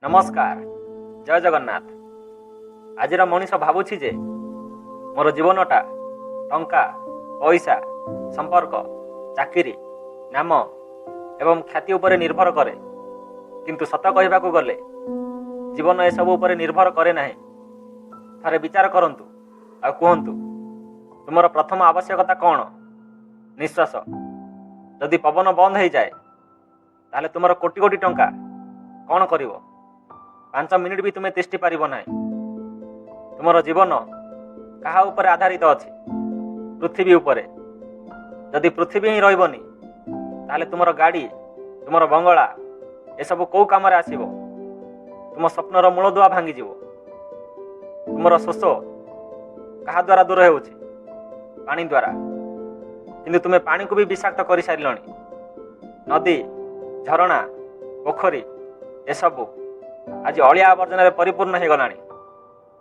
नमस्कार जय जगन्नाथ। आज मनीष भावुछि जे मोर जीवनटा टंका पैसा संपर्क चाकरी नाम एवं ख्याति उपरे निर्भर करे, किंतु सत कहबाकू गले जीवन ए सब उपरे निर्भर करे नाही। थरे विचार करंतु आ कहंतु तुमर प्रथम आवश्यकता कौन? निश्वास। जदि पवन बंद हो जाए ताले तुमर कोटी कोटी टंका कौन करिवो? 5 मिनिट भी तुम्हें तिष्टि पारिब नाही। तुमर जीवन कहा उपरे आधारित अछि? पृथ्वी उपरे। जदि पृथ्वी ही रहिबनी ताले तुमर गाड़ी तुमर बंगला ए सब कौ काम रे आसीबो? तुम स्वप्नर मूलदुआ भांगी जीवो। तुमर शोष कहा द्वारा दूर होउछि? पानी द्वारा। किंतु तुम्हें पानी को भी विषाक्त कर सारिलणी। नदी झरणा पोखरी ए सब आज अलिया आवर्जन परिपूर्ण हो गलानी।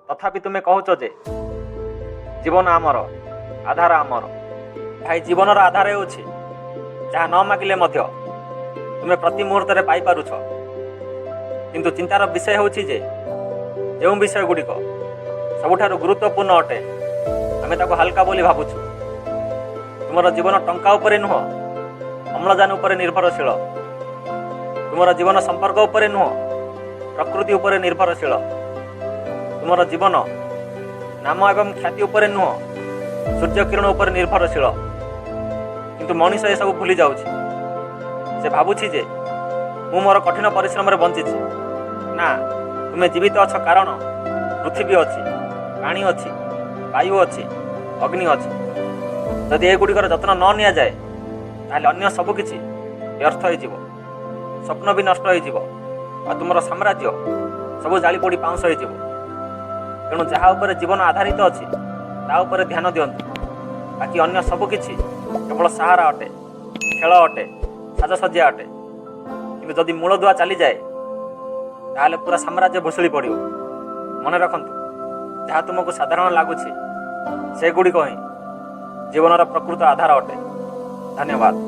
तथापि तुम्हें कहूच जे जीवन आमर आधार आमर। भाई जीवन आधार होछि जहाँ न मागिले मध्य तुम्हें प्रति मुहूर्त में पाई पारुछ। किंतु चिंतार विषय होछि जे जो विषय गुड़िक सबुठारु गुरुत्वपूर्ण अटे आमे ताको हल्का बोली भावुछु। तुमर जीवन टंका उपरे नुह, अम्लजान उपरे निर्भरशील। तुमर जीवन संपर्क उपरे नुह, प्रकृति उपरे निर्भरशील। तुमर जीवन नाम एवं ख्याति उपरे नुह, सूर्य किरण उपरे निर्भरशील। किंतु मनीष ए सब भूली जाउछि। से भाबुछि जे मु मोर कठिन परिश्रम रे बंचिछि। ना, तुमे जीवित अछ कारण पृथ्वी अछि, पानी अछि, वायु अछि, अग्नि अछि। जदि एगुड़िकर जत्न न निया जाए ताहले अन्य सब किछि व्यर्थ हो जीवो। स्वप्न भी नष्ट हो जीवो और तुमर साम्राज्य सब जाली पोड़ी पाउंस हो जीवो। तेणु जहाँ उपरे जीवन आधारित अछि ता उपरे ध्यान दियंतु। बाकी अन्य सब किछि केवल सहारा अटे, खेल अटे, साजसज्जा अटे। किंतु जदि मूलदुआ चली जाए ताहले पूरा साम्राज्य भुसुड़ी पड़ियो। मन रखंतु, जहाँ तुमको साधारण लगुछि से गुड़िक ही जीवनर प्रकृत आधार अटे। धन्यवाद।